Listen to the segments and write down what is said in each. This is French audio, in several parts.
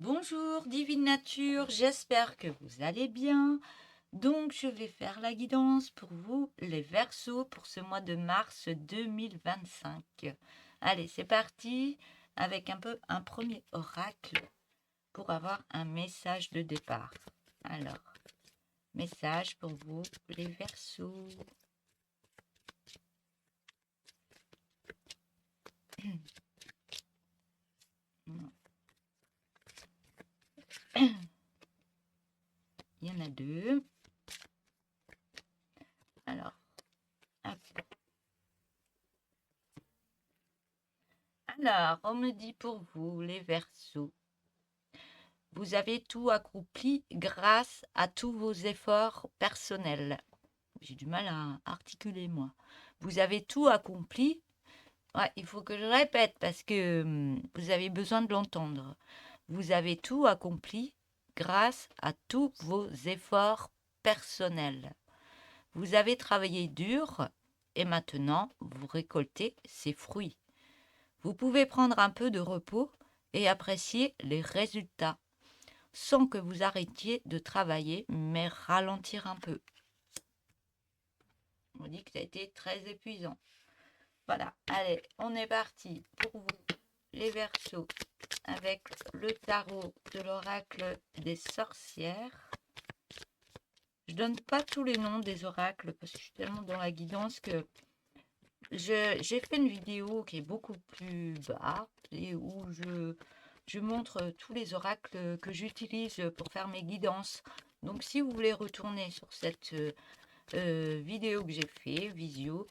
Bonjour Divine Nature, j'espère que vous allez bien. Donc je vais faire la guidance pour vous les Verseaux pour ce mois de mars 2025. Allez, c'est parti avec un premier oracle pour avoir un message de départ. Alors, message pour vous les Verseaux. Il y en a deux. Alors, hop. Alors, on me dit pour vous les Verseaux. Vous avez tout accompli grâce à tous vos efforts personnels. J'ai du mal à articuler, moi. Vous avez tout accompli. Ouais, il faut que je répète parce que vous avez besoin de l'entendre. Vous avez tout accompli grâce à tous vos efforts personnels. Vous avez travaillé dur et maintenant vous récoltez ses fruits. Vous pouvez prendre un peu de repos et apprécier les résultats sans que vous arrêtiez de travailler, mais ralentir un peu. On dit que ça a été très épuisant. Voilà, allez, on est parti pour vous, les Verseaux, avec le tarot de l'oracle des sorcières. Je donne pas tous les noms des oracles parce que je suis tellement dans la guidance que j'ai fait une vidéo qui est beaucoup plus bas et où je montre tous les oracles que j'utilise pour faire mes guidances. Donc si vous voulez retourner sur cette vidéo que j'ai fait, visio,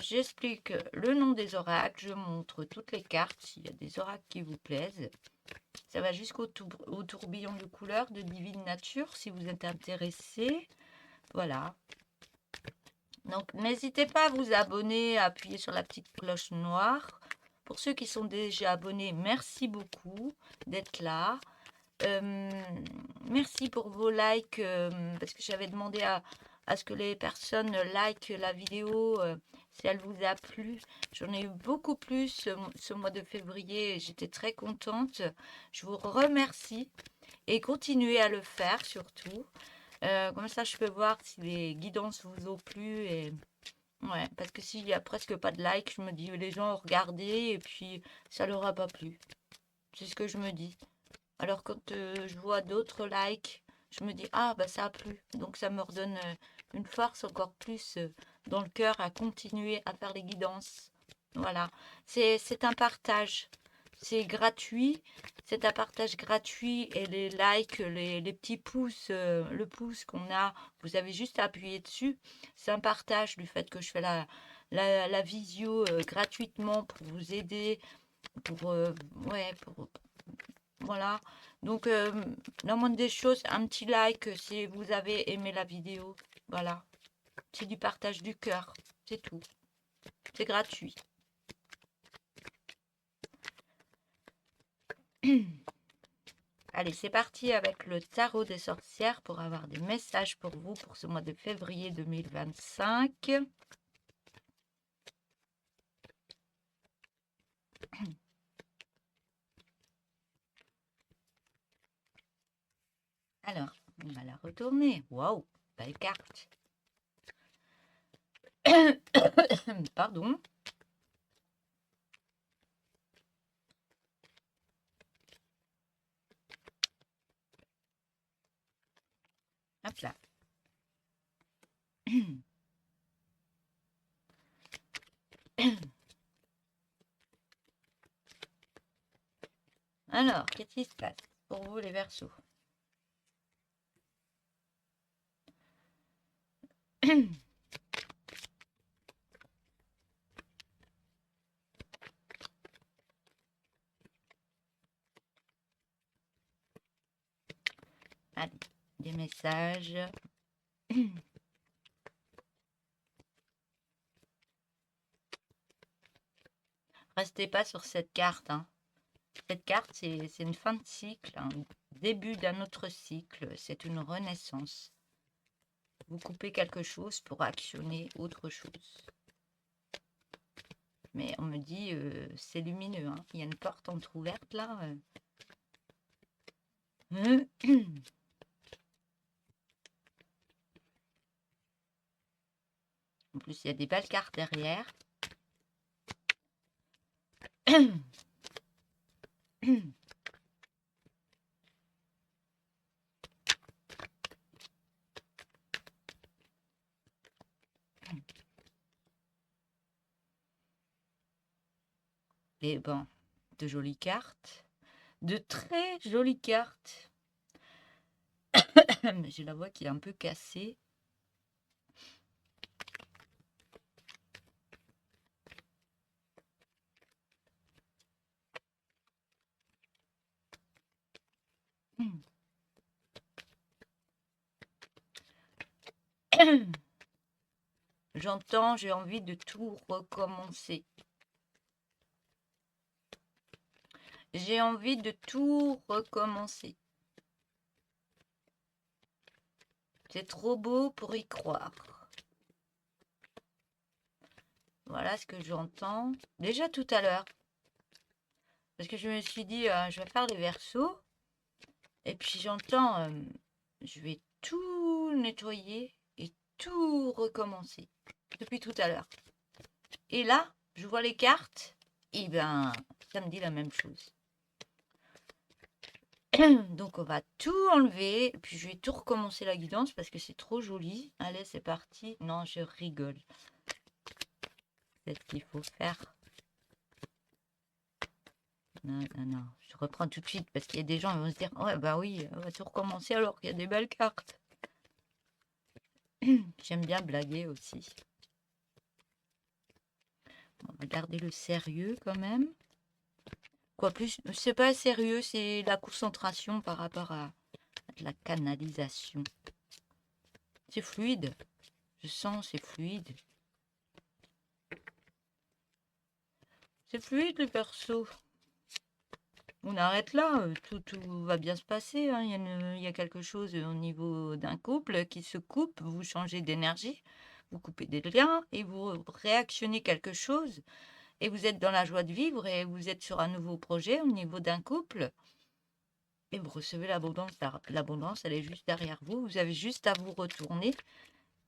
j'explique le nom des oracles, je montre toutes les cartes, s'il y a des oracles qui vous plaisent. Ça va jusqu'au tourbillon de couleurs de Divine Nature, si vous êtes intéressé. Voilà. Donc, n'hésitez pas à vous abonner, à appuyer sur la petite cloche noire. Pour ceux qui sont déjà abonnés, merci beaucoup d'être là. Merci pour vos likes, parce que j'avais demandé à ce que les personnes likent la vidéo, si elle vous a plu. J'en ai eu beaucoup plus ce mois de février, j'étais très contente. Je vous remercie et continuez à le faire surtout. Comme ça, je peux voir si les guidances vous ont plu. Et ouais, parce que s'il y a presque pas de likes, je me dis les gens ont regardé et puis ça leur a pas plu. C'est ce que je me dis. Alors quand je vois d'autres likes, je me dis ah bah ça a plu. Donc ça me redonne une force encore plus dans le cœur à continuer à faire les guidances. Voilà, c'est un partage. C'est gratuit, c'est un partage gratuit et les likes, les petits pouces, le pouce qu'on a, vous avez juste à appuyer dessus. C'est un partage du fait que je fais la visio gratuitement pour vous aider, pour, ouais, voilà. Donc, la moindre des choses, un petit like si vous avez aimé la vidéo. Voilà. C'est du partage du cœur. C'est tout. C'est gratuit. Allez, c'est parti avec le tarot des sorcières pour avoir des messages pour vous pour ce mois de février 2025. Alors, on va la retourner. Waouh, belle carte. Pardon. Hop là. Alors, qu'est-ce qui se passe pour vous les Verseaux? Allez, des messages. Restez pas sur cette carte, hein. Cette carte, c'est une fin de cycle, un début d'un autre cycle. C'est une renaissance. Vous coupez quelque chose pour actionner autre chose. Mais on me dit, c'est lumineux, hein. Il y a une porte entrouverte là. En plus, il y a des belles cartes derrière. Et bon, de jolies cartes. De très jolies cartes. Mais j'ai la voix qui est un peu cassée. J'entends, j'ai envie de tout recommencer. J'ai envie de tout recommencer. C'est trop beau pour y croire. Voilà ce que j'entends. Déjà tout à l'heure. Parce que je me suis dit, je vais faire les versos. Et puis j'entends, je vais tout nettoyer et tout recommencer. Depuis tout à l'heure. Et là, je vois les cartes. Et ben, ça me dit la même chose. Donc on va tout enlever, puis je vais tout recommencer la guidance parce que c'est trop joli. Allez, c'est parti. Non, je rigole. C'est ce qu'il faut faire. Non, non, non, je reprends tout de suite parce qu'il y a des gens qui vont se dire, ouais, bah oui, on va tout recommencer alors qu'il y a des belles cartes. J'aime bien blaguer aussi. On va garder le sérieux quand même. Quoi plus, c'est pas sérieux, c'est la concentration par rapport à la canalisation. C'est fluide. Je sens, c'est fluide. C'est fluide, le perso. On arrête là, tout va bien se passer. Hein. Il y a quelque chose au niveau d'un couple qui se coupe, vous changez d'énergie, vous coupez des liens et vous réactionnez quelque chose. Et vous êtes dans la joie de vivre et vous êtes sur un nouveau projet au niveau d'un couple. Et vous recevez l'abondance. L'abondance, elle est juste derrière vous. Vous avez juste à vous retourner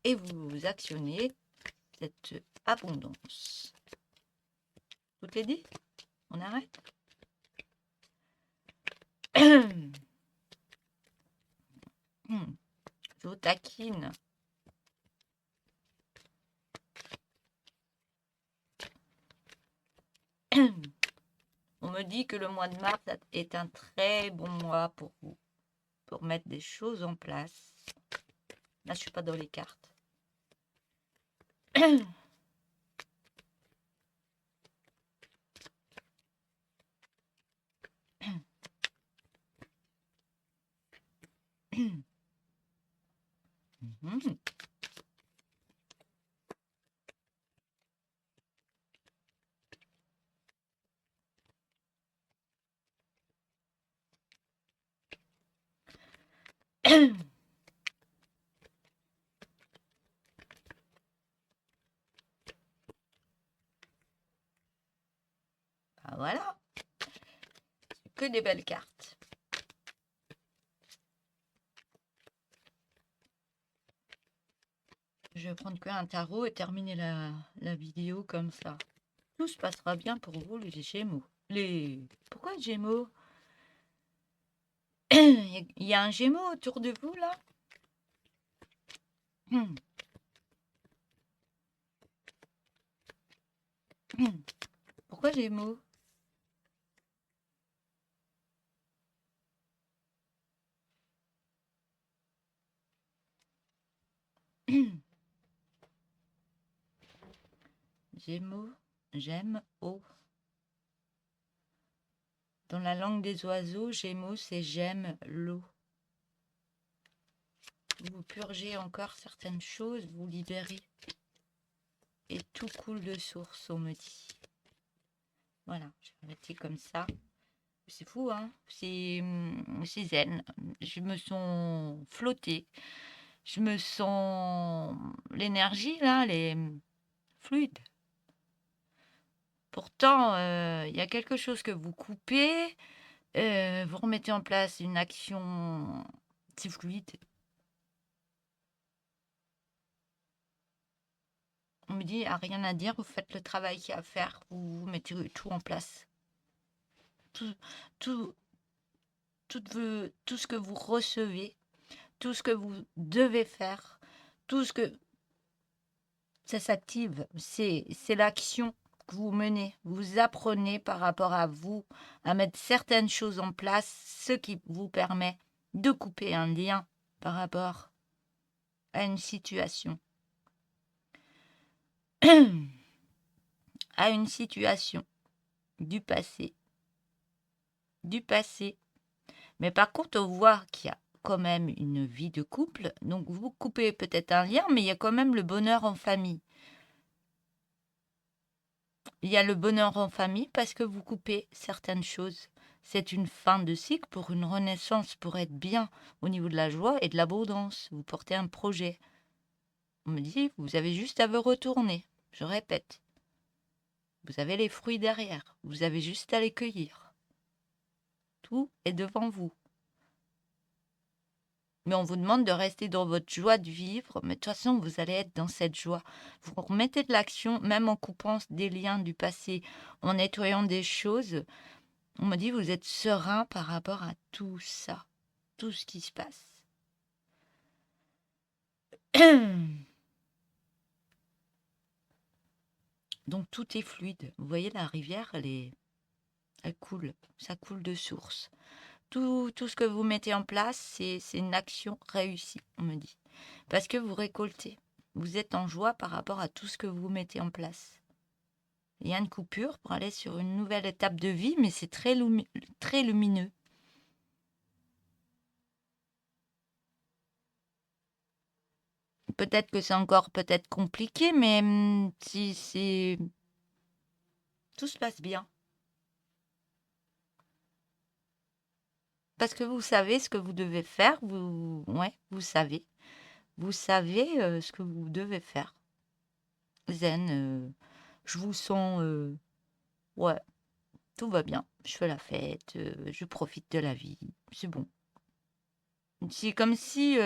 et vous actionnez cette abondance. Tout est dit? On arrête? Je vous taquine. On me dit que le mois de mars est un très bon mois pour vous, pour mettre des choses en place. Là, je suis pas dans les cartes. Ah, voilà, que des belles cartes. Je vais prendre qu'un tarot et terminer la vidéo comme ça. Tout se passera bien pour vous, les Gémeaux. Pourquoi Gémeaux? Il y a un Gémeau autour de vous, là? Pourquoi Gémeaux? Gémeaux, j'aime eau. Dans la langue des oiseaux, Gémeaux, c'est j'aime l'eau. Vous purgez encore certaines choses, vous libérez. Et tout coule de source, on me dit. Voilà, je vais arrêter comme ça. C'est fou, hein? C'est zen. Je me sens flottée. Je me sens... L'énergie, là, elle est fluide. Pourtant, il y a quelque chose que vous coupez, Vous remettez en place une action, c'est fluide. On me dit: «Ah, rien à dire, vous faites le travail qu'il y a à faire, vous mettez tout en place». Tout tout tout ce que vous recevez, tout ce que vous devez faire, tout ce que ça s'active, c'est l'action que vous menez. Vous apprenez par rapport à vous à mettre certaines choses en place, ce qui vous permet de couper un lien par rapport à une situation. À une situation du passé. Du passé. Mais par contre, on voit qu'il y a quand même une vie de couple. Donc vous coupez peut-être un lien, mais il y a quand même le bonheur en famille. Il y a le bonheur en famille parce que vous coupez certaines choses. C'est une fin de cycle pour une renaissance, pour être bien au niveau de la joie et de l'abondance. Vous portez un projet. On me dit, vous avez juste à vous retourner. Je répète, vous avez les fruits derrière. Vous avez juste à les cueillir. Tout est devant vous. Mais on vous demande de rester dans votre joie de vivre. Mais de toute façon, vous allez être dans cette joie. Vous remettez de l'action, même en coupant des liens du passé, en nettoyant des choses. On me dit, vous êtes serein par rapport à tout ça, tout ce qui se passe. Donc tout est fluide. Vous voyez, la rivière, elle coule. Ça coule de source. Tout ce que vous mettez en place, c'est une action réussie, on me dit. Parce que vous récoltez. Vous êtes en joie par rapport à tout ce que vous mettez en place. Il y a une coupure pour aller sur une nouvelle étape de vie, mais c'est très lumineux. Peut-être que c'est encore peut-être compliqué, mais si tout se passe bien. Parce que vous savez ce que vous devez faire, vous savez. Vous savez ce que vous devez faire. Zen, je vous sens, ouais, tout va bien. Je fais la fête, je profite de la vie, c'est bon. C'est comme si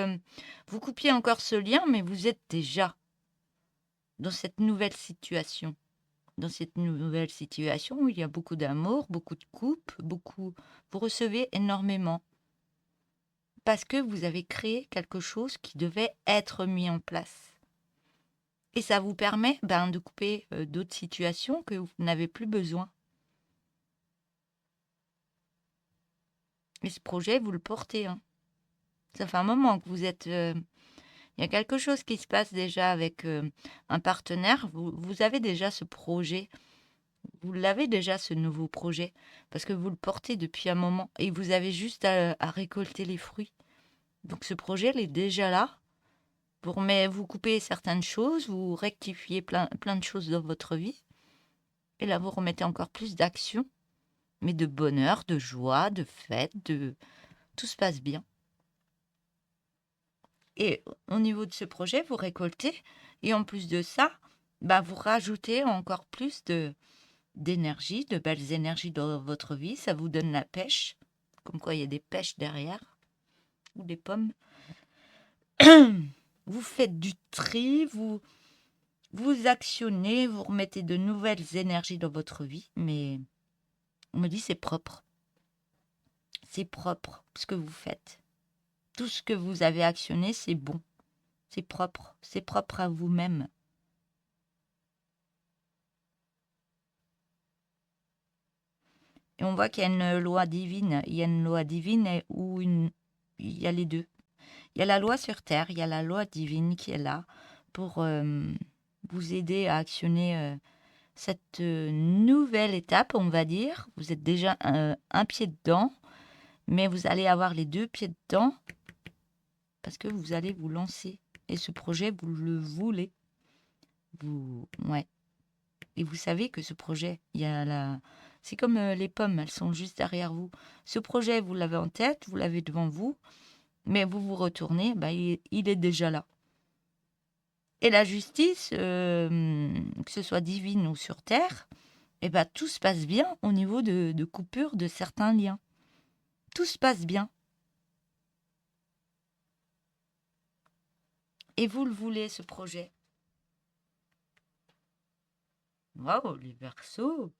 vous coupiez encore ce lien, mais vous êtes déjà dans cette nouvelle situation. Dans cette nouvelle situation où il y a beaucoup d'amour, beaucoup de coupe, vous recevez énormément. Parce que vous avez créé quelque chose qui devait être mis en place. Et ça vous permet de couper d'autres situations que vous n'avez plus besoin. Et ce projet, vous le portez. Hein. Ça fait un moment que vous êtes... il y a quelque chose qui se passe déjà avec un partenaire. Vous avez déjà ce projet. Vous l'avez déjà, ce nouveau projet. Parce que vous le portez depuis un moment. Et vous avez juste à récolter les fruits. Donc ce projet, il est déjà là. Vous coupez certaines choses, vous rectifiez plein de choses dans votre vie. Et là, vous remettez encore plus d'action, mais de bonheur, de joie, de fête, tout se passe bien. Et au niveau de ce projet, vous récoltez. Et en plus de ça, vous rajoutez encore plus d'énergie, de belles énergies dans votre vie. Ça vous donne la pêche. Comme quoi, il y a des pêches derrière. Ou des pommes. Vous faites du tri, vous actionnez, vous remettez de nouvelles énergies dans votre vie, mais on me dit c'est propre. C'est propre ce que vous faites. Tout ce que vous avez actionné, c'est bon. C'est propre à vous-même. Et on voit qu'il y a une loi divine. Il y a une loi divine où il y a les deux. Il y a la loi sur Terre, il y a la loi divine qui est là pour vous aider à actionner cette nouvelle étape, on va dire. Vous êtes déjà un pied dedans, mais vous allez avoir les deux pieds dedans parce que vous allez vous lancer. Et ce projet, vous le voulez. Ouais. Et vous savez que ce projet, c'est comme les pommes, elles sont juste derrière vous. Ce projet, vous l'avez en tête, vous l'avez devant vous, mais vous vous retournez, il est déjà là. Et la justice, que ce soit divine ou sur terre, tout se passe bien au niveau de coupure de certains liens. tout se passe bien. Et vous le voulez, ce projet. Waouh, les Verseaux.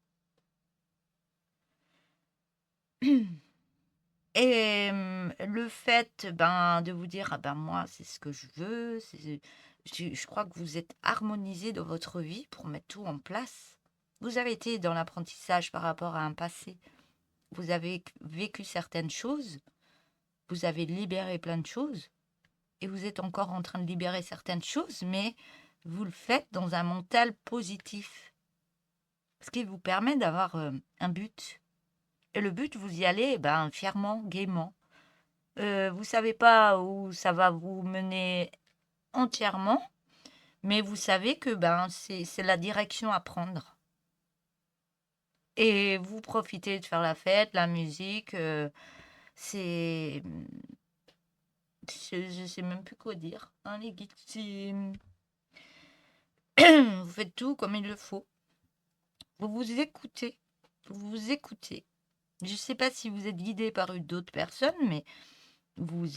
Et le fait de vous dire, ah ben moi, c'est ce que je veux, je crois que vous êtes harmonisé dans votre vie pour mettre tout en place. Vous avez été dans l'apprentissage par rapport à un passé. Vous avez vécu certaines choses, vous avez libéré plein de choses, et vous êtes encore en train de libérer certaines choses, mais vous le faites dans un mental positif, ce qui vous permet d'avoir un but. Et le but, vous y allez fièrement, gaiement. Vous savez pas où ça va vous mener entièrement, mais vous savez que c'est la direction à prendre. Et vous profitez de faire la fête, la musique, c'est... Je sais même plus quoi dire. Hein, les geeks, vous faites tout comme il le faut. Vous vous écoutez. Vous vous écoutez. Je ne sais pas si vous êtes guidé par d'autres personnes, mais vous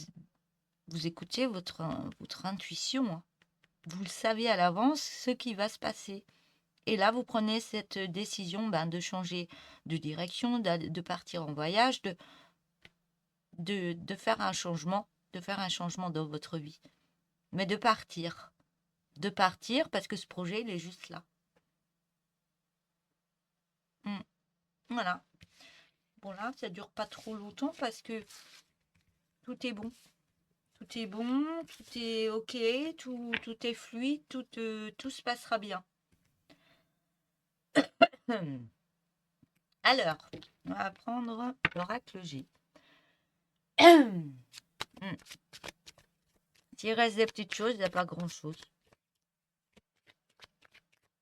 écoutez votre intuition. Hein. Vous le savez à l'avance ce qui va se passer. Et là, vous prenez cette décision de changer de direction, de partir en voyage, de faire un changement, dans votre vie. Mais de partir. De partir parce que ce projet, il est juste là. Voilà. Bon, là, ça dure pas trop longtemps parce que tout est bon. Tout est bon, tout est ok, tout est fluide, tout se passera bien. Alors, on va prendre l'oracle G. S'il reste des petites choses, il n'y a pas grand-chose.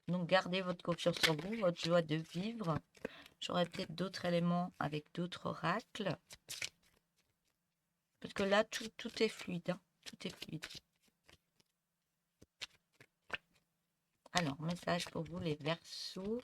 Donc, gardez votre confiance en vous, votre joie de vivre. J'aurai peut-être d'autres éléments avec d'autres oracles. Parce que là, tout est fluide. Hein. Tout est fluide. Alors, message pour vous, les Verseaux.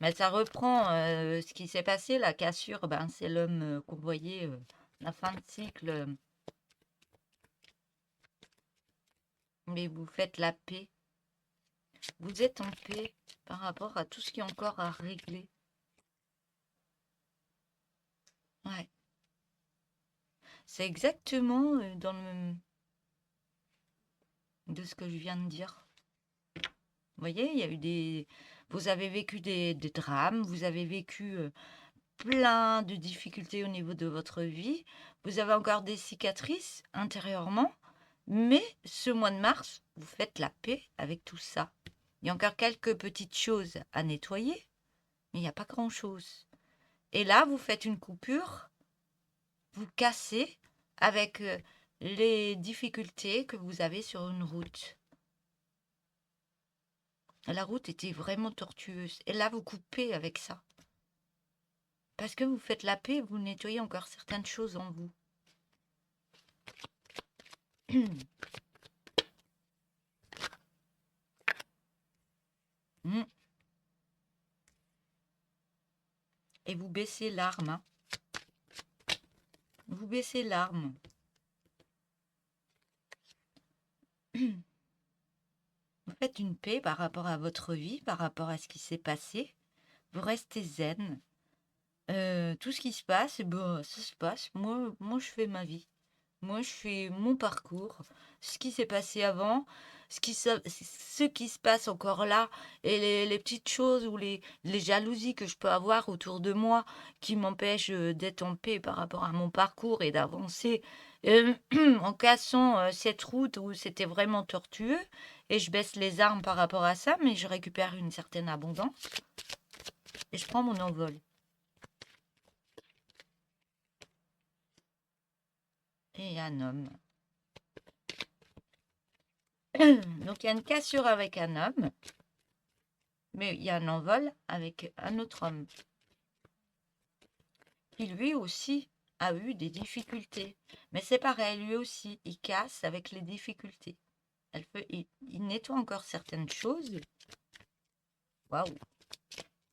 Mais ça reprend ce qui s'est passé, la cassure, c'est l'homme qu'on voyait, la fin de cycle. Mais vous faites la paix. Vous êtes en paix par rapport à tout ce qui est encore à régler. Ouais. C'est exactement dans le de ce que je viens de dire. Vous voyez, il y a eu vous avez vécu des drames, vous avez vécu plein de difficultés au niveau de votre vie, vous avez encore des cicatrices intérieurement, mais ce mois de mars, vous faites la paix avec tout ça. Il y a encore quelques petites choses à nettoyer, mais il n'y a pas grand-chose. Et là, vous faites une coupure, vous cassez avec les difficultés que vous avez sur une route. La route était vraiment tortueuse. Et là, vous coupez avec ça. Parce que vous faites la paix, vous nettoyez encore certaines choses en vous. Et vous baissez l'arme. Hein. Vous baissez l'arme. Vous faites une paix par rapport à votre vie, par rapport à ce qui s'est passé. Vous restez zen. Tout ce qui se passe, ça se passe. Moi, je fais ma vie. Moi, je fais mon parcours. Ce qui s'est passé avant, ce qui se passe encore là, et les petites choses ou les jalousies que je peux avoir autour de moi qui m'empêchent d'être en paix par rapport à mon parcours et d'avancer en cassant cette route où c'était vraiment tortueux, Et je baisse les armes par rapport à ça, mais je récupère une certaine abondance. Et je prends mon envol. Et un homme. Donc il y a une cassure avec un homme. Mais il y a un envol avec un autre homme. Qui lui aussi a eu des difficultés. Mais c'est pareil, lui aussi, il casse avec les difficultés. Il nettoie encore certaines choses. Waouh!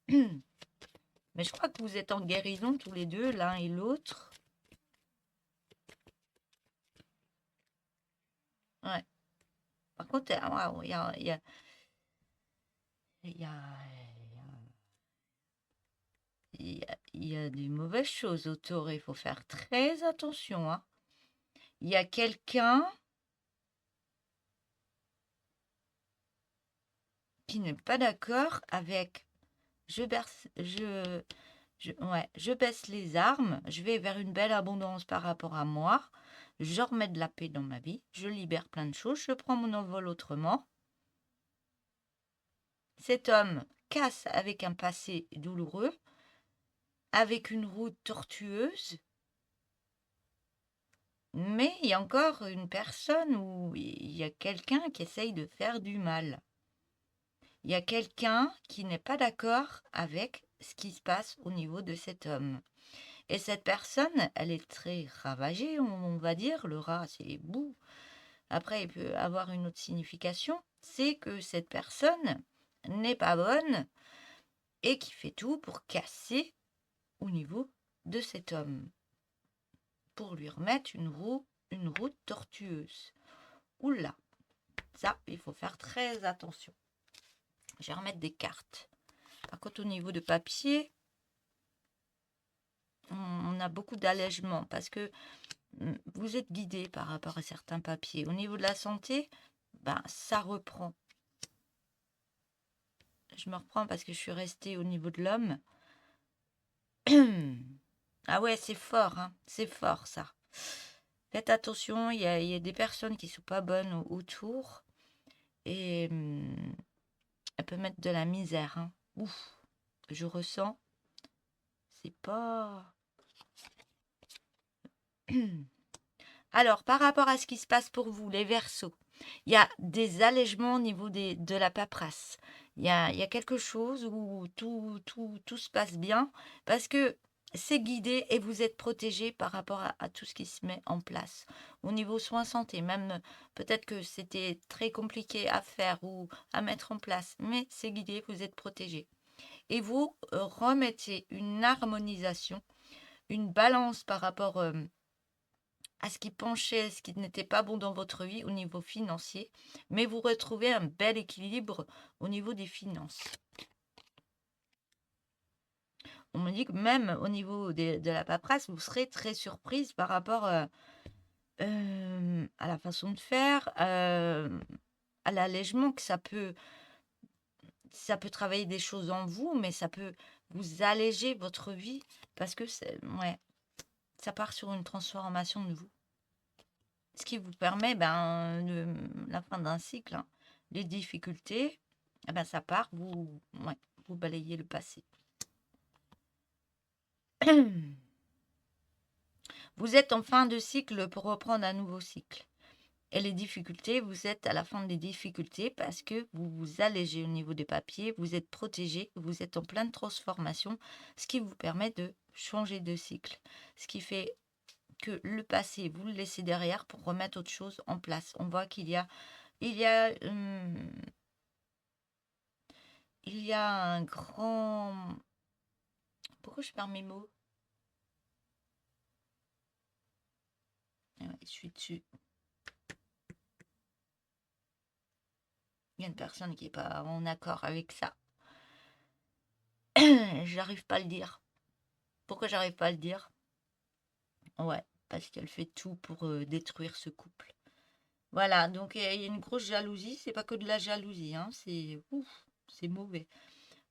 Mais je crois que vous êtes en guérison tous les deux, l'un et l'autre. Ouais. Par contre, waouh, il y a des mauvaises choses autour. Il faut faire très attention, hein. Il y a quelqu'un qui n'est pas d'accord avec je baisse les armes, je vais vers une belle abondance par rapport à moi, je remets de la paix dans ma vie, je libère plein de choses, je prends mon envol autrement. Cet homme casse avec un passé douloureux, avec une route tortueuse, mais il y a encore une personne où il y a quelqu'un qui essaye de faire du mal. Il y a quelqu'un qui n'est pas d'accord avec ce qui se passe au niveau de cet homme. Et cette personne, elle est très ravagée, on va dire. Le rat, c'est bouh. Après, il peut avoir une autre signification. C'est que cette personne n'est pas bonne et qui fait tout pour casser au niveau de cet homme. Pour lui remettre une route tortueuse. Oula, ça, il faut faire très attention. Je vais remettre des cartes. Par contre, au niveau de papier, on a beaucoup d'allègement parce que vous êtes guidé par rapport à certains papiers. Au niveau de la santé, ben, ça reprend. Je me reprends parce que je suis restée au niveau de l'homme. Ah ouais, c'est fort, hein. C'est fort ça. Faites attention, il y a des personnes qui sont pas bonnes autour et elles peuvent mettre de la misère, hein. Ouf, je ressens. C'est pas... Alors, par rapport à ce qui se passe pour vous, les Verseaux, il y a des allègements au niveau de la paperasse. Il y a quelque chose où tout se passe bien parce que c'est guidé et vous êtes protégé par rapport à tout ce qui se met en place. Au niveau soins santé, même peut-être que c'était très compliqué à faire ou à mettre en place, mais c'est guidé, vous êtes protégé. Et vous remettez une harmonisation, une balance par rapport à ce qui penchait, ce qui n'était pas bon dans votre vie au niveau financier, mais vous retrouvez un bel équilibre au niveau des finances. On me dit que même au niveau de la paperasse, vous serez très surprise par rapport à la façon de faire, à l'allègement que ça peut travailler des choses en vous, mais ça peut vous alléger votre vie parce que ça part sur une transformation de vous. Ce qui vous permet, la fin d'un cycle, hein. Les difficultés, ça part, vous balayez le passé. Vous êtes en fin de cycle pour reprendre un nouveau cycle. Et les difficultés, vous êtes à la fin des difficultés parce que vous vous allégez au niveau des papiers, vous êtes protégé, vous êtes en pleine transformation, ce qui vous permet de changer de cycle. Ce qui fait que le passé, vous le laissez derrière pour remettre autre chose en place. On voit qu'il y a un grand... Pourquoi je perds mes mots? Je suis dessus. Il y a une personne qui n'est pas en accord avec ça. J'arrive pas à le dire. Pourquoi j'arrive pas à le dire? Ouais, parce qu'elle fait tout pour détruire ce couple. Voilà, donc il y a une grosse jalousie. C'est pas que de la jalousie, hein. C'est mauvais.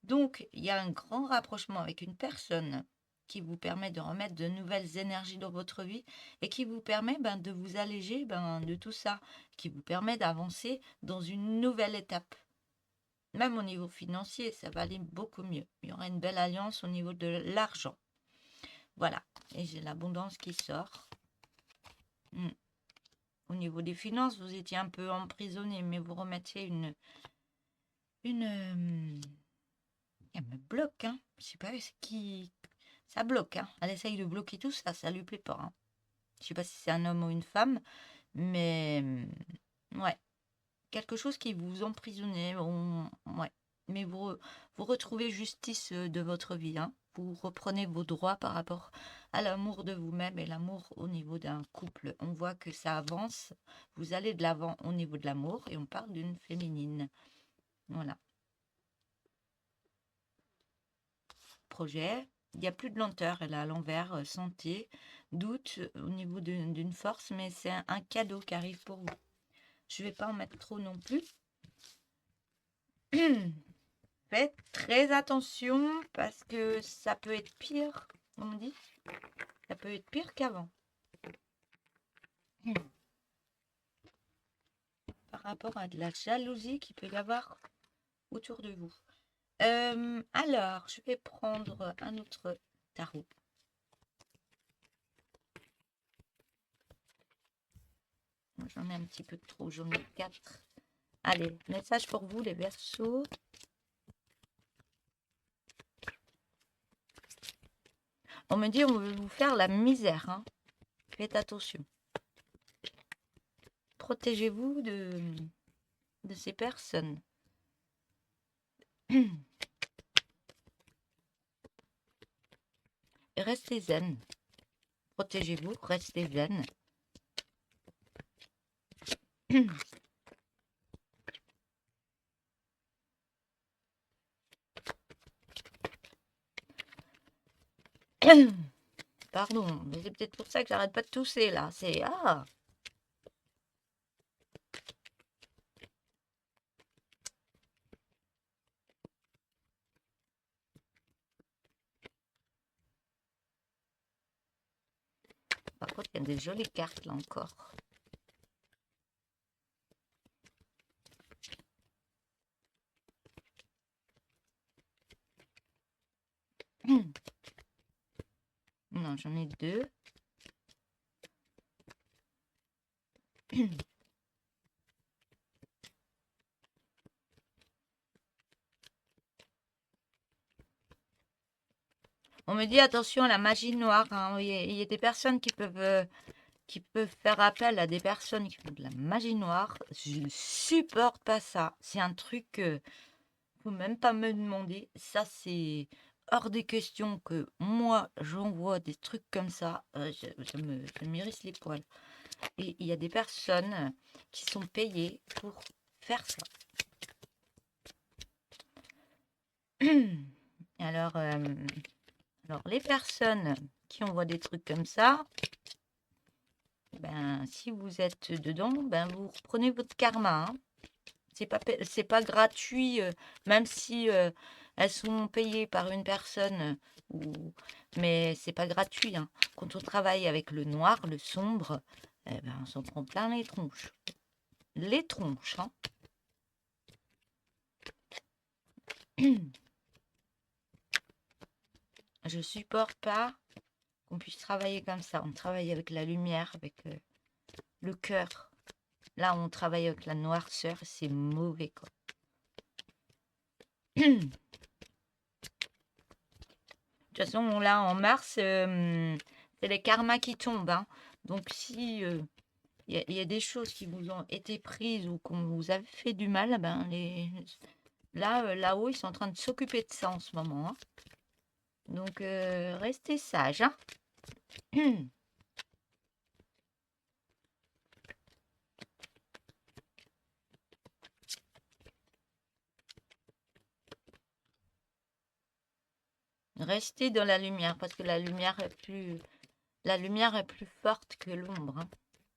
Donc, il y a un grand rapprochement avec une personne qui vous permet de remettre de nouvelles énergies dans votre vie et qui vous permet de vous alléger de tout ça, qui vous permet d'avancer dans une nouvelle étape. Même au niveau financier, ça va aller beaucoup mieux. Il y aura une belle alliance au niveau de l'argent. Voilà, et j'ai l'abondance qui sort. Au niveau des finances, vous étiez un peu emprisonné, mais vous remettiez une... Elle me bloque, hein. Je sais pas ce qui... Ça bloque, hein. Elle essaye de bloquer tout ça, ça lui plaît pas, hein. Je sais pas si c'est un homme ou une femme, mais... Ouais. Quelque chose qui vous emprisonnait, ouais. Mais vous retrouvez justice de votre vie, hein. Vous reprenez vos droits par rapport à l'amour de vous-même et l'amour au niveau d'un couple. On voit que ça avance, vous allez de l'avant au niveau de l'amour et on parle d'une féminine. Voilà. Projet, il n'y a plus de lenteur, elle est à l'envers, santé, doute au niveau d'une force, mais c'est un cadeau qui arrive pour vous. Je ne vais pas en mettre trop non plus. Faites très attention parce que ça peut être pire, on me dit. Ça peut être pire qu'avant. Par rapport à de la jalousie qu'il peut y avoir autour de vous. Alors, je vais prendre un autre tarot. J'en ai un petit peu trop, j'en ai 4. Allez, message pour vous les Verseaux. On me dit on veut vous faire la misère, hein. Faites attention. Protégez-vous de ces personnes. Restez zen. Protégez-vous, restez zen. Pardon, mais c'est peut-être pour ça que j'arrête pas de tousser là. C'est Par contre, il y a des jolies cartes là encore. Non, j'en ai 2. On me dit attention à la magie noire, hein. Il y a des personnes qui peuvent faire appel à des personnes qui font de la magie noire. Je ne supporte pas ça. C'est un truc que faut même pas me demander. Ça, c'est hors des questions que moi, j'envoie des trucs comme ça. Je m'érisse les poils. Et il y a des personnes qui sont payées pour faire ça. Alors, les personnes qui envoient des trucs comme ça, si vous êtes dedans, vous reprenez votre karma, hein. C'est pas gratuit, même si elles sont payées par une personne, mais c'est pas gratuit, hein. Quand on travaille avec le noir, le sombre, on s'en prend plein les tronches. Les tronches, hein. Je supporte pas qu'on puisse travailler comme ça. On travaille avec la lumière, avec le cœur. Là, on travaille avec la noirceur, c'est mauvais, quoi. De toute façon, là, en mars, c'est les karmas qui tombent, hein. Donc, si il y a des choses qui vous ont été prises ou qu'on vous a fait du mal, là-haut, ils sont en train de s'occuper de ça en ce moment, hein. Donc, restez sages, hein. Restez dans la lumière parce que la lumière est plus forte que l'ombre, hein.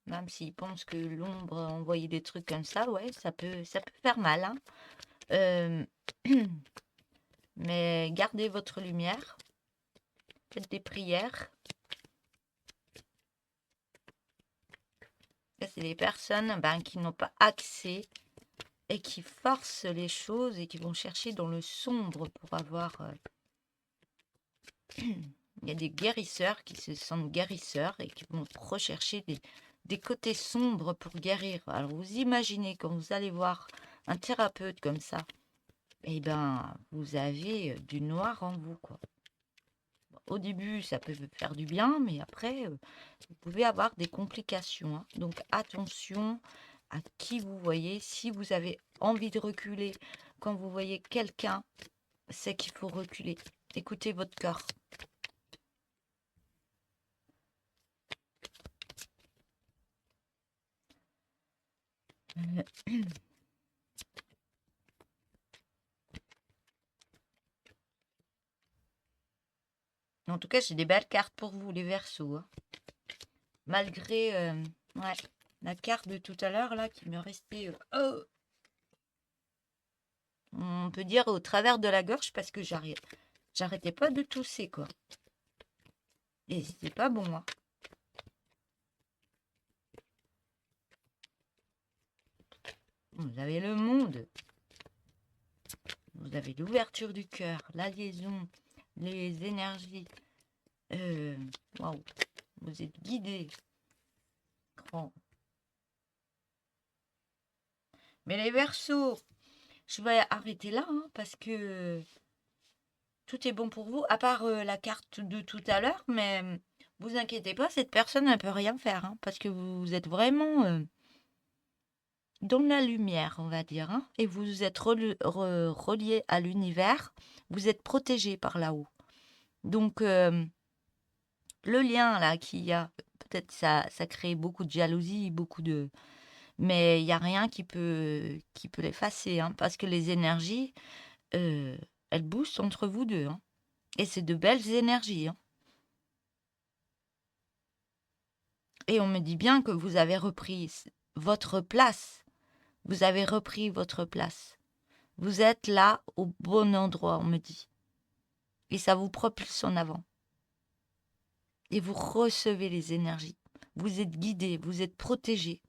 Même s'ils pensent que l'ombre envoyer des trucs comme ça, ouais, ça peut faire mal, hein. Mais gardez votre lumière. faites des prières. Là, c'est des personnes qui n'ont pas accès et qui forcent les choses et qui vont chercher dans le sombre pour avoir... Il y a des guérisseurs qui se sentent guérisseurs et qui vont rechercher des côtés sombres pour guérir. Alors vous imaginez quand vous allez voir un thérapeute comme ça, eh ben vous avez du noir en vous, quoi. Au début, ça peut faire du bien, mais après, vous pouvez avoir des complications, hein. Donc attention à qui vous voyez. Si vous avez envie de reculer, quand vous voyez quelqu'un, c'est qu'il faut reculer. Écoutez votre corps. En tout cas, j'ai des belles cartes pour vous, les Verseaux, hein. Malgré ouais, la carte de tout à l'heure, là, qui me restait, on peut dire, au travers de la gorge, parce que j'arrêtais pas de tousser, quoi. Et c'est pas bon, hein. Vous avez le monde. Vous avez l'ouverture du cœur, la liaison, les énergies. Waouh. Vous êtes guidé. Grand. Mais les Verseaux, je vais arrêter là, hein, parce que tout est bon pour vous, à part la carte de tout à l'heure, mais vous inquiétez pas, cette personne ne peut rien faire, hein, parce que vous êtes vraiment dans la lumière, on va dire, hein, et vous êtes relié à l'univers, vous êtes protégé par là-haut. Donc, le lien là qu'il y a, peut-être ça crée beaucoup de jalousie, beaucoup de... Mais il n'y a rien qui peut l'effacer, hein, parce que les énergies, elles boostent entre vous deux, hein, et c'est de belles énergies, hein. Et on me dit bien que vous avez repris votre place. Vous avez repris votre place. Vous êtes là au bon endroit, on me dit. Et ça vous propulse en avant. Et vous recevez les énergies. Vous êtes guidé, vous êtes protégé.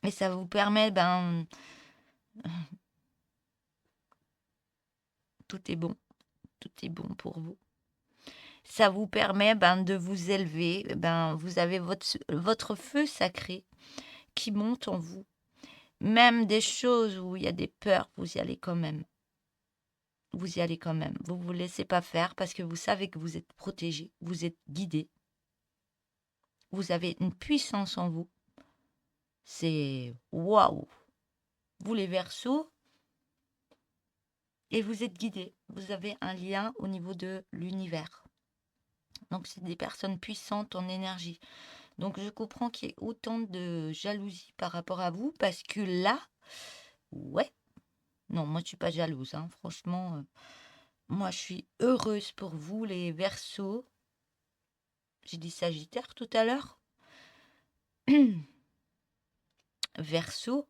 Et ça vous permet, tout est bon. Tout est bon pour vous. Ça vous permet de vous élever. Vous avez votre feu sacré qui monte en vous. Même des choses où il y a des peurs, vous y allez quand même. Vous y allez quand même. Vous ne vous laissez pas faire parce que vous savez que vous êtes protégé, vous êtes guidé. Vous avez une puissance en vous. C'est waouh. Vous les Verseaux, et vous êtes guidé. Vous avez un lien au niveau de l'univers. Donc c'est des personnes puissantes en énergie. Donc je comprends qu'il y ait autant de jalousie par rapport à vous parce que là, ouais, non, moi je suis pas jalouse, hein. Franchement, moi je suis heureuse pour vous les Verseaux. J'ai dit Sagittaire tout à l'heure. Verseau.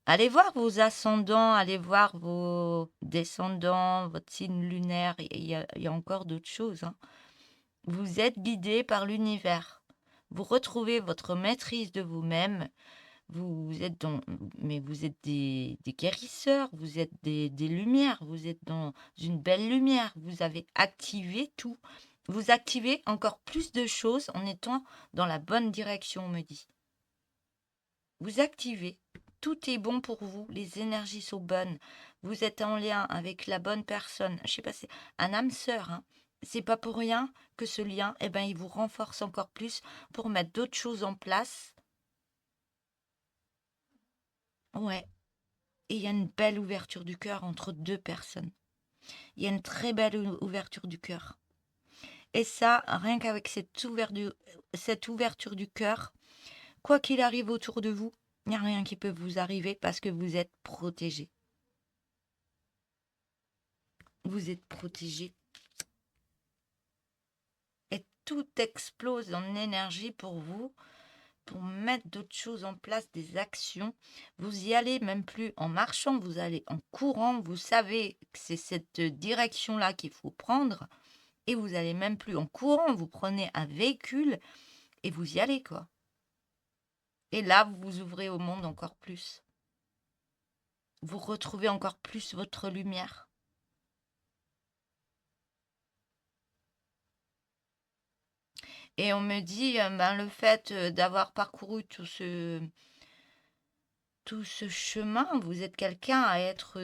Allez voir vos ascendants, allez voir vos descendants, votre signe lunaire. Il y a encore d'autres choses, hein. Vous êtes guidé par l'univers. Vous retrouvez votre maîtrise de vous-même. Vous êtes mais vous êtes des guérisseurs, vous êtes des lumières, vous êtes dans une belle lumière. Vous avez activé tout. Vous activez encore plus de choses en étant dans la bonne direction, on me dit. Vous activez. Tout est bon pour vous. Les énergies sont bonnes. Vous êtes en lien avec la bonne personne. Je sais pas, c'est un âme sœur, hein. C'est pas pour rien que ce lien, il vous renforce encore plus pour mettre d'autres choses en place. Ouais. Et il y a une belle ouverture du cœur entre deux personnes. Il y a une très belle ouverture du cœur. Et ça, rien qu'avec cette ouverture du cœur, quoi qu'il arrive autour de vous, il n'y a rien qui peut vous arriver parce que vous êtes protégé. Vous êtes protégé. Et tout explose en énergie pour vous. pour mettre d'autres choses en place, des actions. Vous y allez même plus en marchant, vous allez en courant. Vous savez que c'est cette direction-là qu'il faut prendre et vous allez même plus en courant. Vous prenez un véhicule et vous y allez, quoi. Et là, vous vous ouvrez au monde encore plus. Vous retrouvez encore plus votre lumière. Et on me dit, ben, le fait d'avoir parcouru tout ce chemin, vous êtes quelqu'un à être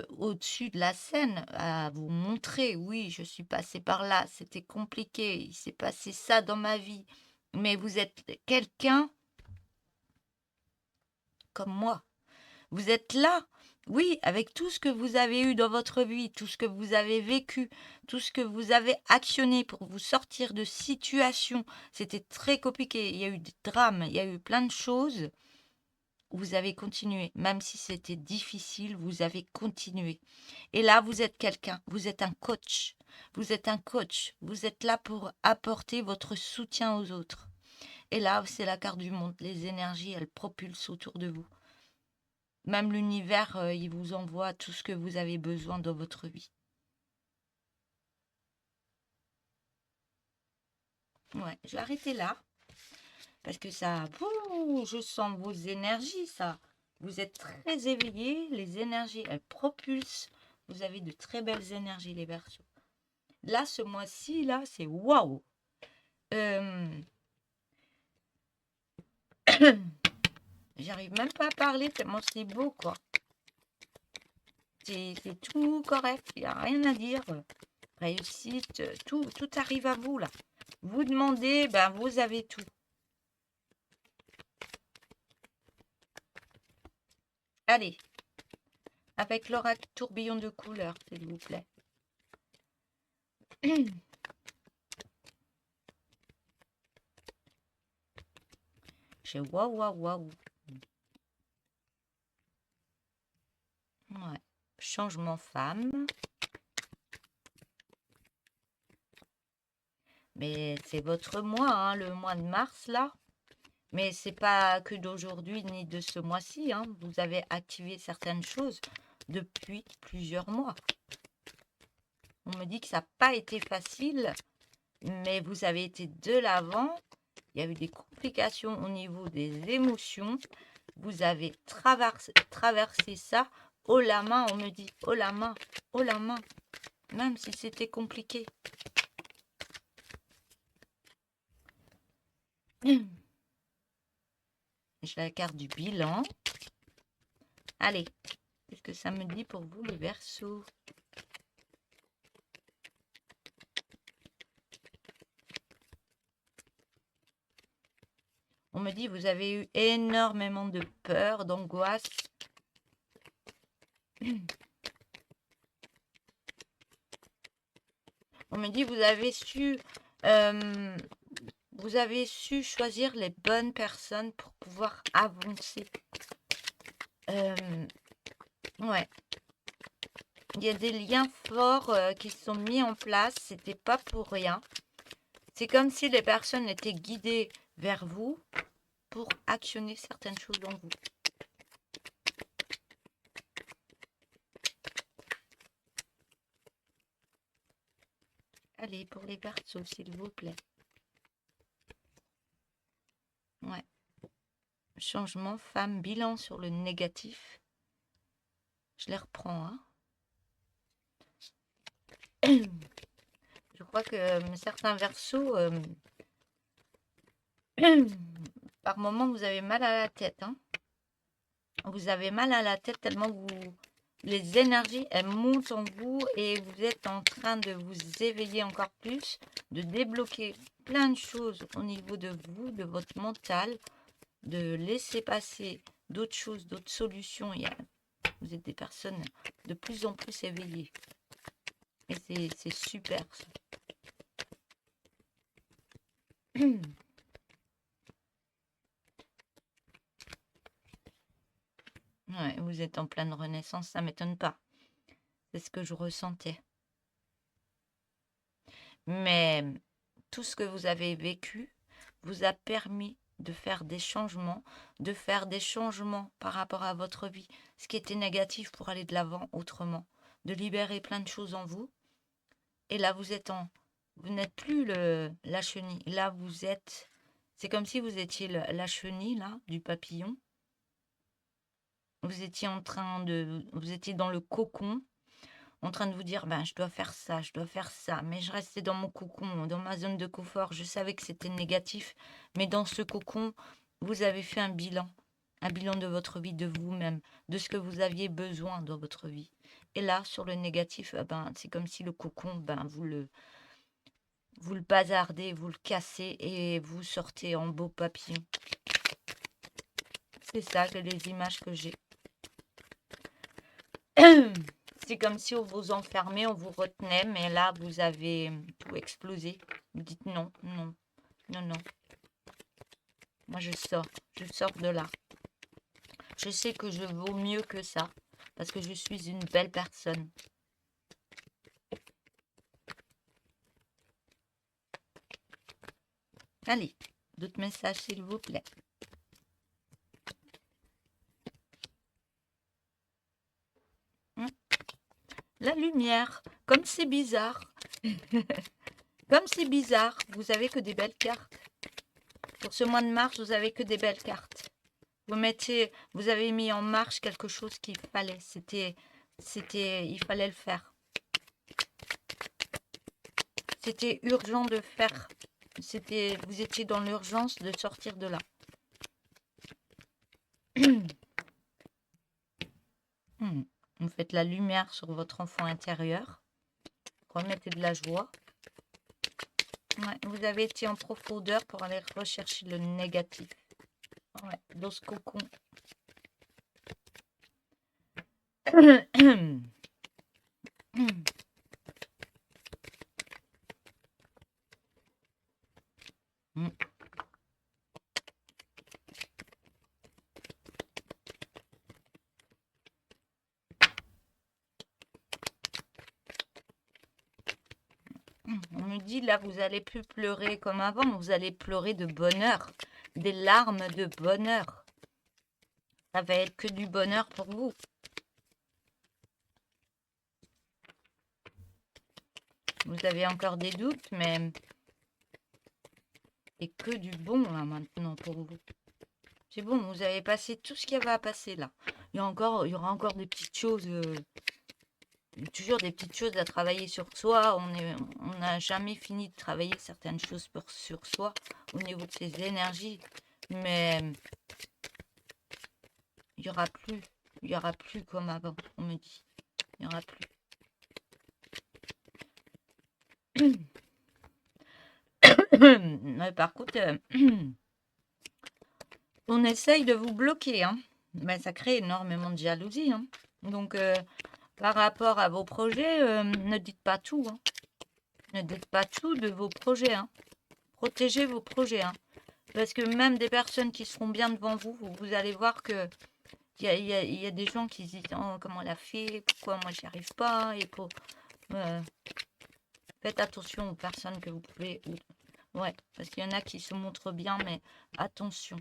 au-dessus de la scène, à vous montrer, oui, je suis passé par là, c'était compliqué, il s'est passé ça dans ma vie. Mais vous êtes quelqu'un comme moi. Vous êtes là, oui, avec tout ce que vous avez eu dans votre vie, tout ce que vous avez vécu, tout ce que vous avez actionné pour vous sortir de situations. C'était très compliqué, il y a eu des drames, il y a eu plein de choses. Vous avez continué, même si c'était difficile, vous avez continué. Et là, vous êtes quelqu'un, vous êtes un coach. Vous êtes un coach, vous êtes là pour apporter votre soutien aux autres. Et là, c'est la carte du monde, les énergies, elles propulsent autour de vous. Même l'univers, il vous envoie tout ce que vous avez besoin dans votre vie. Ouais, je vais arrêter là, parce que ça, je sens vos énergies, ça. Vous êtes très éveillés, les énergies, elles propulsent. Vous avez de très belles énergies, les Verseaux. Là, ce mois-ci, là, c'est waouh. J'arrive même pas à parler tellement c'est beau, quoi. C'est tout correct, il n'y a rien à dire. Réussite, tout arrive à vous, là. Vous demandez, ben vous avez tout. Allez, avec l'oracle tourbillon de couleurs, s'il vous plaît. J'ai waouh, waouh, waouh. Ouais. Changement femme. Mais c'est votre mois, hein, le mois de mars, là. Mais c'est pas que d'aujourd'hui ni de ce mois-ci, hein. Vous avez activé certaines choses depuis plusieurs mois. On me dit que ça n'a pas été facile, mais vous avez été de l'avant. Il y a eu des complications au niveau des émotions. Vous avez traversé ça haut la main. On me dit haut la main, haut la main, même si c'était compliqué. J'ai la carte du bilan. Allez, qu'est-ce que ça me dit pour vous, les Verseaux? On me dit vous avez eu énormément de peur, d'angoisse. On me dit vous avez su choisir les bonnes personnes pour pouvoir avancer. Ouais. Il y a des liens forts qui sont mis en place. C'était pas pour rien. C'est comme si les personnes étaient guidées vers vous pour actionner certaines choses en vous. Allez, pour les Verseaux, s'il vous plaît. Ouais. Changement, femme, bilan sur le négatif. Je les reprends, hein. Je crois que certains Verseaux, par moment, vous avez mal à la tête, hein. Vous avez mal à la tête tellement les énergies, elles montent en vous et vous êtes en train de vous éveiller encore plus, de débloquer plein de choses au niveau de vous, de votre mental, de laisser passer d'autres choses, d'autres solutions. Vous êtes des personnes de plus en plus éveillées. Et c'est super, ça. Ouais, vous êtes en pleine renaissance, ça m'étonne pas. C'est ce que je ressentais. Mais tout ce que vous avez vécu vous a permis de faire des changements, par rapport à votre vie, ce qui était négatif pour aller de l'avant autrement, de libérer plein de choses en vous. Et là, vous n'êtes plus la chenille. Là, c'est comme si vous étiez la chenille, là, du papillon. Vous étiez vous étiez dans le cocon, en train de vous dire, ben, je dois faire ça, mais je restais dans mon cocon, dans ma zone de confort. Je savais que c'était négatif, mais dans ce cocon, vous avez fait un bilan de votre vie, de vous-même, de ce que vous aviez besoin dans votre vie. Et là, sur le négatif, ben, c'est comme si le cocon, ben, vous le bazardez, vous le cassez et vous sortez en beau papillon. C'est ça que les images que j'ai. C'est comme si on vous enfermait, on vous retenait, mais là, vous avez tout explosé. Vous dites non, non, non, non. Moi, je sors de là. Je sais que je vaux mieux que ça, parce que je suis une belle personne. Allez, d'autres messages, s'il vous plaît. La lumière, comme c'est bizarre. Comme c'est bizarre, vous avez que des belles cartes. Pour ce mois de mars, vous avez que des belles cartes. Vous avez mis en marche quelque chose qu'il fallait. Il fallait le faire. C'était urgent de faire. Vous étiez dans l'urgence de sortir de là. Vous faites la lumière sur votre enfant intérieur. Remettez de la joie. Ouais, vous avez été en profondeur pour aller rechercher le négatif. Ouais, dans ce cocon. On me dit là, vous allez plus pleurer comme avant, mais vous allez pleurer de bonheur, des larmes de bonheur. Ça va être que du bonheur pour vous. Vous avez encore des doutes, mais c'est que du bon là maintenant pour vous. C'est bon, vous avez passé tout ce qu'il y avait à passer là. Il y aura encore des petites choses, toujours des petites choses à travailler sur soi. On n'a jamais fini de travailler certaines choses sur soi au niveau de ses énergies, mais il y aura plus comme avant. On me dit, il y aura plus. Par contre, on essaye de vous bloquer, hein. Ben, ça crée énormément de jalousie, hein. Donc, par rapport à vos projets, ne dites pas tout, hein. Ne dites pas tout de vos projets, hein. Protégez vos projets, hein. Parce que même des personnes qui seront bien devant vous, vous allez voir que il y a des gens qui se disent oh, comment elle a fait, pourquoi moi j'y arrive pas, et faites attention aux personnes que vous pouvez. Ouais, parce qu'il y en a qui se montrent bien, mais attention.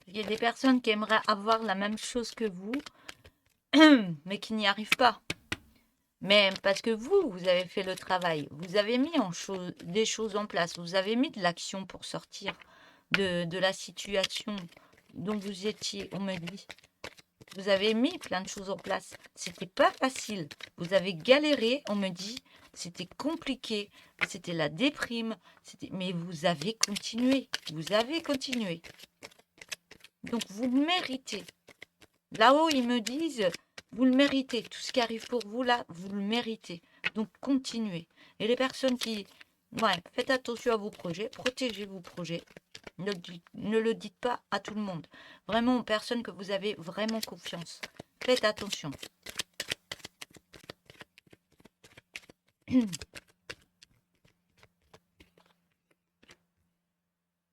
Il y a des personnes qui aimeraient avoir la même chose que vous, mais qui n'y arrivent pas. Mais parce que vous avez fait le travail, vous avez mis des choses en place, vous avez mis de l'action pour sortir de la situation dont vous étiez, on me dit. Vous avez mis plein de choses en place. C'était pas facile. Vous avez galéré, on me dit. C'était compliqué. C'était la déprime. Mais vous avez continué. Vous avez continué. Donc vous méritez. Là-haut, ils me disent, vous le méritez. Tout ce qui arrive pour vous là, vous le méritez. Donc continuez. Et les personnes qui... Ouais, faites attention à vos projets. Protégez vos projets. Ne le dites pas à tout le monde. Vraiment aux personnes que vous avez vraiment confiance. Faites attention.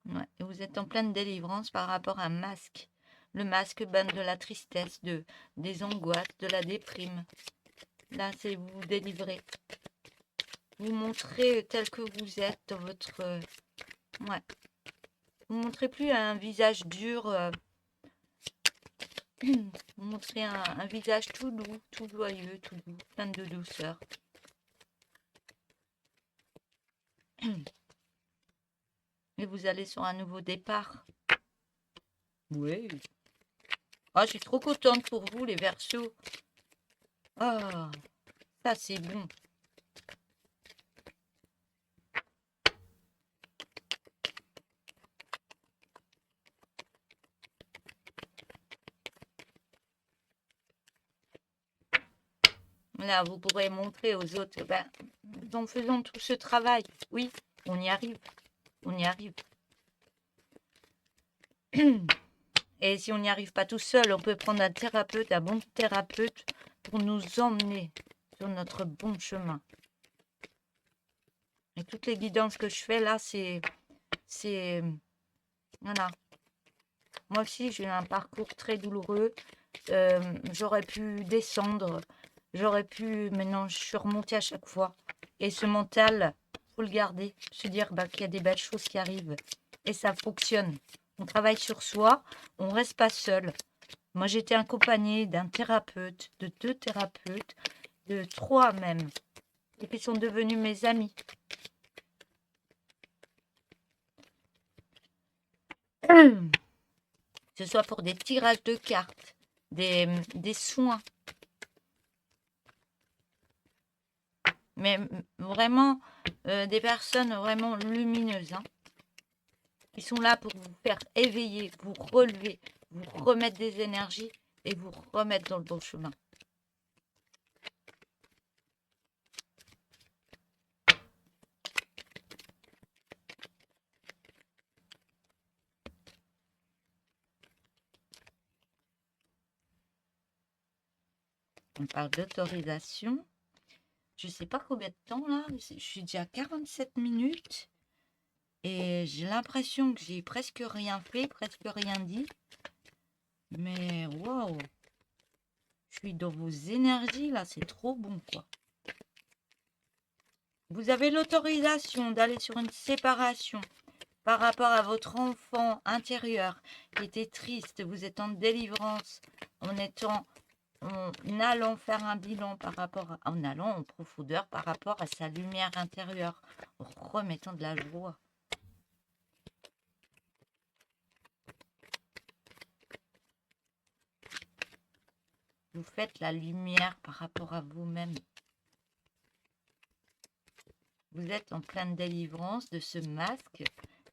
Ouais, et vous Vous êtes en pleine délivrance par rapport à un masque. Le masque de la tristesse, des angoisses, de la déprime. Là, c'est vous vous délivrez. Vous montrez tel que vous êtes dans votre... ouais. Vous montrez plus un visage dur. Vous montrez un visage tout doux, tout joyeux, tout doux, plein de douceur. Et vous allez sur un nouveau départ. Oui. Ah, je suis trop contente pour vous, les Verseaux. Ah, ça c'est bon. Là, vous pourrez montrer aux autres, ben, en faisant tout ce travail, oui, on y arrive, on y arrive. Et si on n'y arrive pas tout seul, on peut prendre un thérapeute, un bon thérapeute, pour nous emmener sur notre bon chemin. Et toutes les guidances que je fais là, c'est... Voilà. Moi aussi, j'ai eu un parcours très douloureux. J'aurais pu descendre, j'aurais pu... Maintenant, je suis remontée à chaque fois. Et ce mental, faut le garder. Se dire qu'il y a des belles choses qui arrivent. Et ça fonctionne. On travaille sur soi, on reste pas seul. Moi, j'étais accompagnée d'un thérapeute, de 2 thérapeutes, de 3 même, et qui sont devenus mes amis. Que ce soit pour des tirages de cartes, des soins. Mais vraiment, des personnes vraiment lumineuses, hein, qui sont là pour vous faire éveiller, vous relever, vous remettre des énergies et vous remettre dans le bon chemin. On parle d'autorisation. Je ne sais pas combien de temps là, je suis déjà à 47 minutes et j'ai l'impression que j'ai presque rien fait, presque rien dit. Mais waouh, je suis dans vos énergies là, c'est trop bon quoi. Vous avez l'autorisation d'aller sur une séparation par rapport à votre enfant intérieur qui était triste. Vous êtes en délivrance en allant faire un bilan en allant en profondeur par rapport à sa lumière intérieure, en remettant de la joie. Vous faites la lumière par rapport à vous-même. Vous êtes en pleine délivrance de ce masque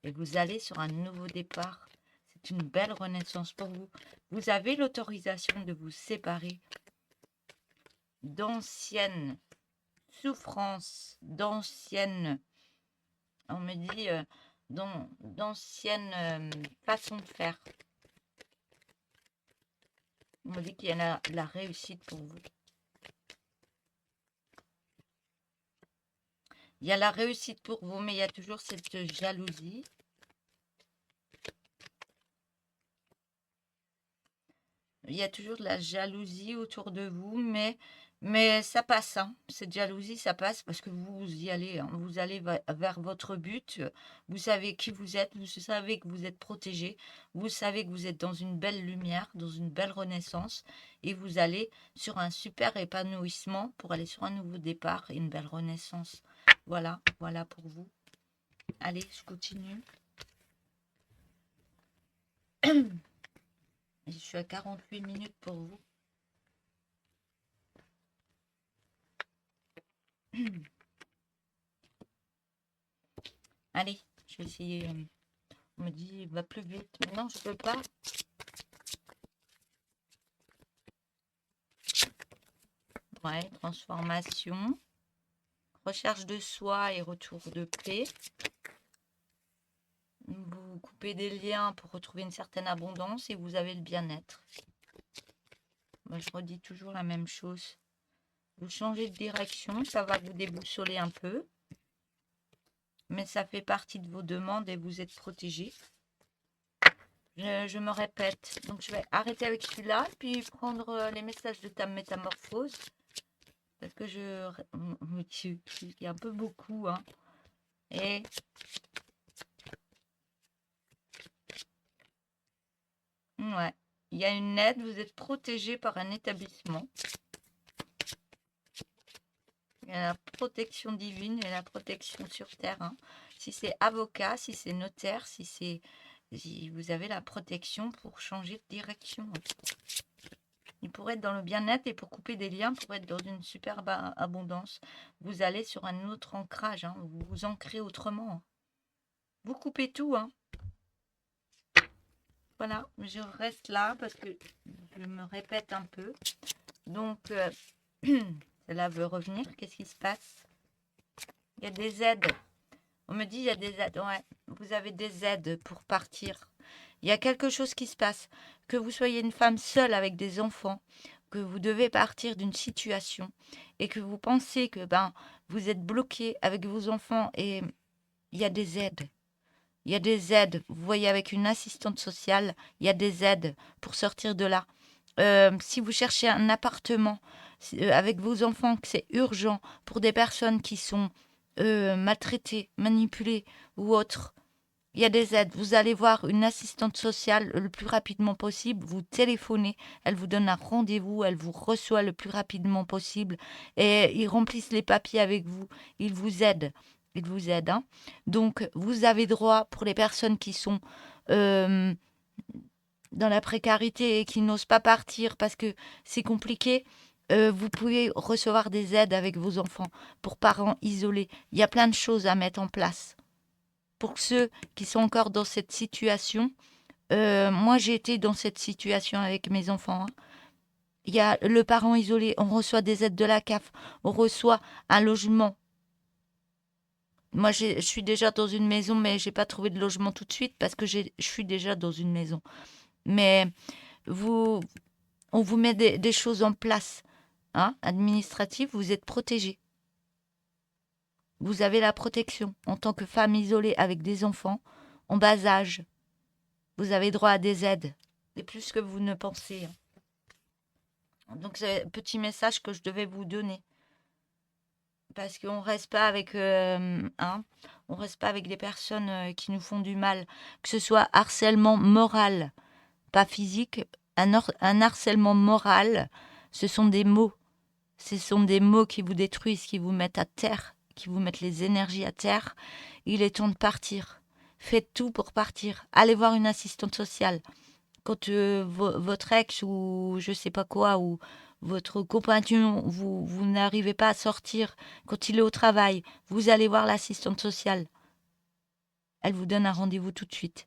et vous allez sur un nouveau départ. C'est une belle renaissance pour vous. Vous avez l'autorisation de vous séparer d'anciennes souffrances, d'anciennes, on me dit, d'anciennes façons de faire. On me dit qu'il y a la réussite pour vous. Il y a la réussite pour vous, mais il y a toujours cette jalousie. Il y a toujours de la jalousie autour de vous, mais ça passe, hein. Cette jalousie, ça passe parce que vous y allez, hein. Vous allez vers votre but. Vous savez qui vous êtes, vous savez que vous êtes protégé, vous savez que vous êtes dans une belle lumière, dans une belle renaissance, et vous allez sur un super épanouissement pour aller sur un nouveau départ et une belle renaissance. Voilà, voilà pour vous. Allez, je continue. Je suis à 48 minutes pour vous. Allez, je vais essayer. On me dit, va plus vite. Mais non, je peux pas. Ouais, transformation. Recherche de soi et retour de paix. Vous coupez des liens pour retrouver une certaine abondance et vous avez le bien-être. Moi, je redis toujours la même chose. Vous changez de direction, ça va vous déboussoler un peu. Mais ça fait partie de vos demandes et vous êtes protégé. Je me répète. Donc, je vais arrêter avec celui-là, puis prendre les messages de ta métamorphose. Parce que il y a un peu beaucoup, hein. Et ouais, il y a une aide, vous êtes protégé par un établissement. Il y a la protection divine et la protection sur terre, hein. Si c'est avocat, si c'est notaire, si vous avez la protection pour changer de direction, hein. Il pourrait être dans le bien-être et pour couper des liens, pour être dans une superbe abondance. Vous allez sur un autre ancrage, hein. Vous vous ancrez autrement, hein. Vous coupez tout, hein. Voilà, je reste là parce que je me répète un peu. Donc, cela veut revenir. Qu'est-ce qui se passe? Il y a des aides. On me dit il y a des aides. Ouais, vous avez des aides pour partir. Il y a quelque chose qui se passe. Que vous soyez une femme seule avec des enfants, que vous devez partir d'une situation et que vous pensez que vous êtes bloqué avec vos enfants et il y a des aides. Il y a des aides. Vous voyez, avec une assistante sociale, il y a des aides pour sortir de là. Si vous cherchez un appartement avec vos enfants, que c'est urgent pour des personnes qui sont maltraitées, manipulées ou autres, il y a des aides. Vous allez voir une assistante sociale le plus rapidement possible. Vous téléphonez, elle vous donne un rendez-vous, elle vous reçoit le plus rapidement possible et ils remplissent les papiers avec vous. Ils vous aident. Ils vous aident, hein. Donc, vous avez droit, pour les personnes qui sont euh, dans la précarité et qui n'osent pas partir parce que c'est compliqué, vous pouvez recevoir des aides avec vos enfants pour parents isolés. Il y a plein de choses à mettre en place. Pour ceux qui sont encore dans cette situation, moi j'ai été dans cette situation avec mes enfants, hein. Il y a le parent isolé, on reçoit des aides de la CAF, on reçoit un logement. Moi je suis déjà dans une maison, mais j'ai pas trouvé de logement tout de suite parce que je suis déjà dans une maison. Mais vous, on vous met des choses en place, hein, administratives, vous êtes protégés. Vous avez la protection en tant que femme isolée avec des enfants en bas âge. Vous avez droit à des aides. C'est plus que vous ne pensez, hein. Donc c'est un petit message que je devais vous donner. Parce qu'on reste pas avec, on reste pas avec des personnes qui nous font du mal. Que ce soit harcèlement moral, pas physique, un harcèlement moral, ce sont des mots. Ce sont des mots qui vous détruisent, qui vous mettent à terre, qui vous mettent les énergies à terre. Il est temps de partir. Faites tout pour partir. Allez voir une assistante sociale. Quand votre ex ou je sais pas quoi, ou votre compagnon, vous n'arrivez pas à sortir, quand il est au travail, vous allez voir l'assistante sociale. Elle vous donne un rendez-vous tout de suite.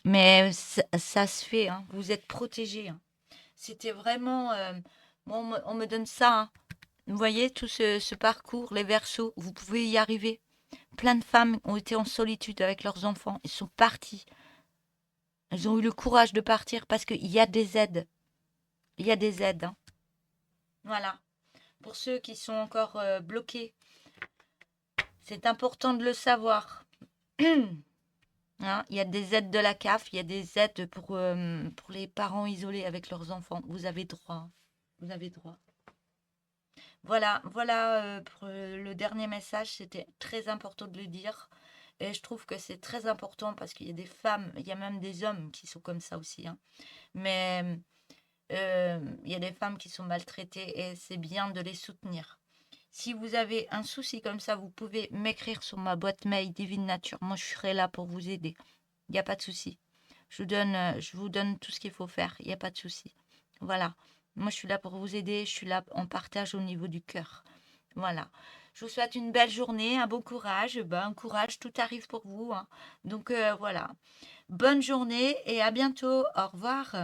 Mais ça se fait, hein. Vous êtes protégés, hein. C'était vraiment... on me donne ça, hein. Vous voyez, tout ce parcours, les Verseaux, vous pouvez y arriver. Plein de femmes ont été en solitude avec leurs enfants. Ils sont partis. Elles ont eu le courage de partir parce qu'il y a des aides. Il y a des aides, hein. Voilà. Pour ceux qui sont encore bloqués, c'est important de le savoir. Hein, il y a des aides de la CAF, il y a des aides pour les parents isolés avec leurs enfants. Vous avez droit. Vous avez droit. Voilà, voilà pour le dernier message. C'était très important de le dire. Et je trouve que c'est très important parce qu'il y a des femmes, il y a même des hommes qui sont comme ça aussi, hein. Mais il y a des femmes qui sont maltraitées et c'est bien de les soutenir. Si vous avez un souci comme ça, vous pouvez m'écrire sur ma boîte mail Divine Nature. Moi, je serai là pour vous aider. Il n'y a pas de souci. Je vous donne tout ce qu'il faut faire. Il n'y a pas de souci. Voilà. Moi, je suis là pour vous aider. Je suis là en partage au niveau du cœur. Voilà. Je vous souhaite une belle journée, un bon courage. Ben, courage, tout arrive pour vous, hein. Donc, voilà. Bonne journée et à bientôt. Au revoir.